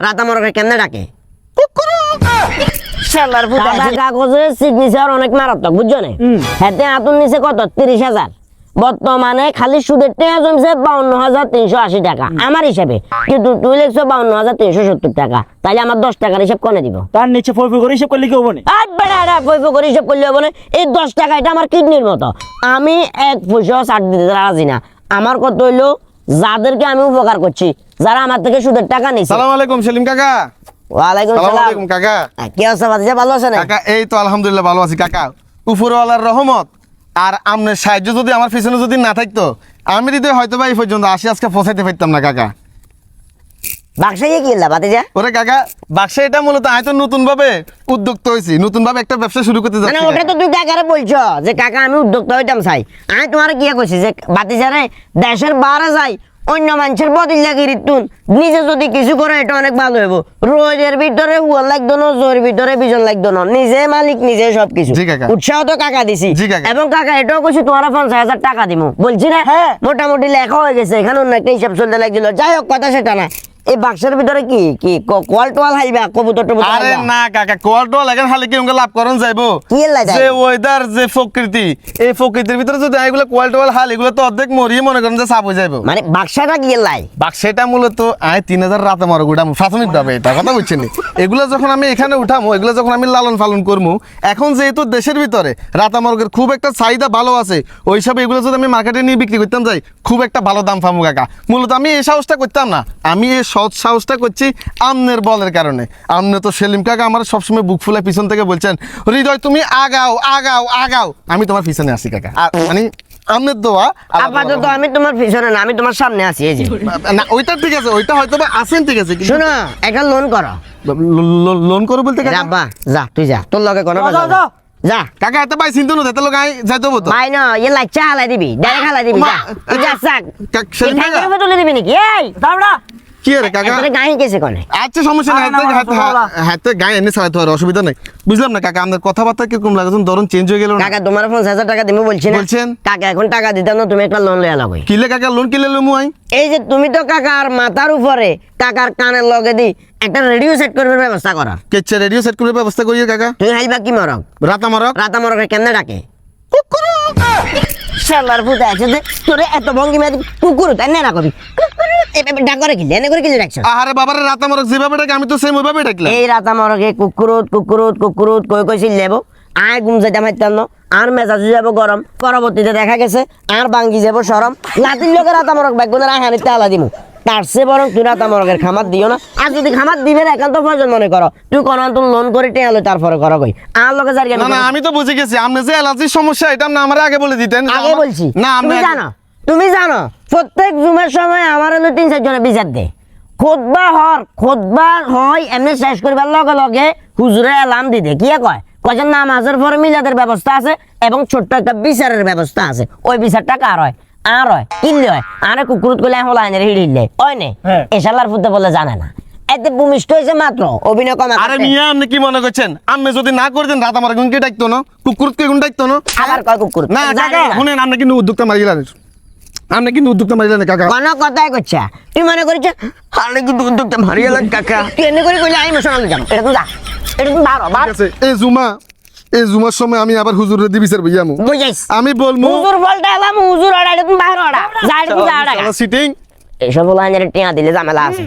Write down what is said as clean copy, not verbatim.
রাতামরকে কেমনে ডাকে শালার ফুটা কাগজের সিগনেচার অনেক মারাত্মক বুঝছো না হাতে আতুন নিচে কত 30,000 বর্তমানে খালি সুদের টাকা জমছে 52,380 টাকা আমার হিসাবে কিন্তু তুই লিখছো 52,370 টাকা তাহলে আমার 10 টাকার হিসাব কোনে দিব তার নিচে ফই করে হিসাব করলে কি হবে না আট বেড়া ফই করে হিসাব করলে হবে না এই 10 টাকা এটা আমার কিডনির মতো আমি এক পয়সাও ছাড় দিতে রাজি না আমার কত হইলো যাদেরকে আমি উপকার করছি যারা আমার থেকে সুদের টাকা নিছে সালাম আলাইকুম সেলিম কাকা ওয়ালাইকুম সালাম সালাম আলাইকুম কাকা কি অবস্থা বাতিজা ভালো আছেন কাকা এই তো আলহামদুলিল্লাহ ভালো আছি কাকা উপরওয়ালার রহমত আর আপনার সাহায্য যদি আমার পিছনে যদি না থাকতো আমি হৃদয় হয়তো বা এই পর্যন্ত আসি আজকে পৌঁছাইতে পারতাম না কাকা বাক্সে কি কিনলা বাতিজা ওরে কাকা বাক্সা এটা মূলত আমি তো নতুন ভাবে উদ্যোক্তা হয়েছি নতুন ভাবে একটা ব্যবসা শুরু করতে মানে যাচ্ছি ওটা তো তুই কাকারে বলছো যে কাকা আমি উদ্যোক্তা হইতাম চাই আমি তোমার কি কইছি যে বাতিজারে দেশের বাইরে যাই অন্য মানুষের বদল লাগি রিতুন নিজে যদি কিছু করে এটা অনেক ভালো হইব রোজের ভিতরে হুয়ার লাগতো না জোর ভিতরে বিজন লাগতো না নিজে মালিক নিজে সবকিছু জি কাকা। উৎসাহ তো কাকা দিছি জি কাকা। এবং কাকা এটাও কইছি তোমার 50,000 টাকা দিমু বলছি না হ্যাঁ। মোটামুটি লেখা হয়ে গেছে এখানে অন্য একটা হিসাব চলতে লাগছিল যাই হোক কথা সেটা না এই বাক্সের ভিতরে কি কি কল টোয়াল হাইবা কবুতর টবুতর আরে হাইবা? না কাকা কোয়ালটো লাগান খালি কি লাভ করন যাইবো কি এর লাগাই? যে ওয়েদার যে প্রকৃতি এই প্রকৃতির ভিতরে যদি এগুলো কোয়ালটো হাল এগুলো তো অর্ধেক মরিয়ে মনে করেন যে সাপ হয়ে যাইবো মানে বাক্সাটা কি এর লাই বাক্সেটা মূলত আয় 3,000 রাতে মরো উঠামো প্রাথমিক ভাবে এটা কথা বুঝছেন এগুলো যখন আমি এখানে উঠামো এগুলো যখন আমি লালন পালন করবো এখন যেহেতু দেশের ভিতরে রাতা মরগের খুব একটা চাহিদা ভালো আছে ওই সব এগুলো যদি আমি মার্কেটে নিয়ে বিক্রি করতাম যাই খুব একটা ভালো দাম পাবো কাকা মূলত আমি এই সাহসটা করতাম না আমি এই সৎ সাহসটা করছি আমনের বলের কারণে আমনে তো সেলিম কাকা আমার সবসময় বুক ফুলে পিছন থেকে বলছেন হৃদয় তুমি আগাও আগাও আগাও আমি তোমার পিছনে আসি কাকা আর মানে আমনের দোয়া আপাতত আমি তোমার পিছনে না আমি তোমার সামনে আছি এই যে না ওইটা ঠিক আছে ওইটা হয়তো বা আছেন ঠিক আছে কিন্তু শোনো একটা লোন করো লোন করো বলতে কাকা রাব্বা যা তুই যা তোর লগে কোনো যাও, যাও, যাও। যা কাকা এত পাই চিন্তা নয় এত লোক আই যাইতে হবো তো ভাই না ইয়ে লাচ্চা হালাই দিবি ডাইরেক্ট হালাই দিবি যা তুই যা সাক সেলিম কাকা তুলে দিবি নাকি এই দাঁড়া কি রে কাকা তোরে গাই কেছে কোনে আচ্ছা সমস্যা নাই না, না, হাতে গায়ে এনে চালাতে হবে অসুবিধা নাই বুঝলাম না কাকা আপনার কথাবার্তা কিরকম লাগে ধরুন চেঞ্জ হয়ে গেল না কাকা তোমার 50,000 টাকা দিমু বলছি না বলছেন? কাকা এখন টাকা দিতাম না তুমি একটা লোন লইয়া লাগই কিলে কাকা লোন কিলে লমু আই এই যে তুমি তো কাকার মাথার উপরে কাকার কানের লগে দি একটা রেডিও সেট করবার ব্যবস্থা করা কেচ্ছে রেডিও সেট করে ব্যবস্থা করিয়ে কাকা তুই হাইবা কি মরক রাতা মারক রাতামরকে কেমনে ডাকে শালার ফুটা আছে যে তোরে এত ভঙ্গি মারি কুকুর তাই না কবি ডাক করে কিলে এনে করে কিলে ডাকছ আরে বাবারে রাতা মারক যেভাবে ডাকে আমি তো সেম ওইভাবে ডাকলাম এই রাতামরকে কুকুরুত কুকুরুত কুকুরুত কই কই চিল্লাব আয় ঘুম যাইতে মাইতাম না আর মেজাজ যাব গরম পরবর্তীতে দেখা গেছে আর বাঙ্গি যাব সরম লাতির লোকের রাতামরক ব্যাগুনের আহানিতে আলা দিমু তার সে বরং তুই রাতামরকের খামার দিও না আর যদি খামার দিবে না একান্ত প্রয়োজন মনে করো তুই কোন তুই লোন করে টেয়ালো তারপরে করো কই আর লোকে যার না না আমি তো বুঝে গেছি আপনি যে অ্যালার্জির সমস্যা এটা না আমার আগে বলে দিতেন আগে বলছি না তুমি জানো তুমি জানো প্রত্যেক জুমের সময় আমার হলো 3-4 জনে বিচার দে খোদবা হয় এমনি শেষ করবার লগে লগে হুজুরে এলাম দিতে কি কয় কয়জন নামাজের পরে মিলাদের ব্যবস্থা আছে এবং ছোট্ট একটা বিচারের ব্যবস্থা আছে ওই বিচারটা কার হয় আর হয় কিনলে হয় আরে কুকুরত করলে এখন লাইনের হিড়িলে ওই নে হ্যাঁ। এশালার ফুটে বলে জানে না এতে ভূমিষ্ঠ হয়েছে মাত্র অভিনয় কমা আরে মিয়া আপনি কি মনে করছেন আমি যদি না করে দেন রাতা মারক কে ডাকতো না কুকুর কে কোন ডাকতো না আবার কয় কুকুর না কাকা শুনেন আপনি কিন্তু উদ্যোক্তা মারিলেন আপনি কিন্তু উদ্যোক্তা মারিলেন কাকা কোনো কথাই করছে তুই মনে করিস আরে কিন্তু উদ্যোগটা মারিয়ে লাগ কাকা তুই এনে করে কইলে আমি মোশনাল যাম এটা তো যা এটা তুমি বারো বার ঠিক আছে এই জুমার সময় আমি আবার হুজুরের দি বিচার বইয়ামু বুঝাইস আমি বলমু হুজুর বলতে এলাম হুজুর অর্ডার তুমি বাইরে অর্ডার যা এটা তুমি যা অর্ডার সিটিং এইসব লাইনের টিয়া দিলে ঝামেলা আছে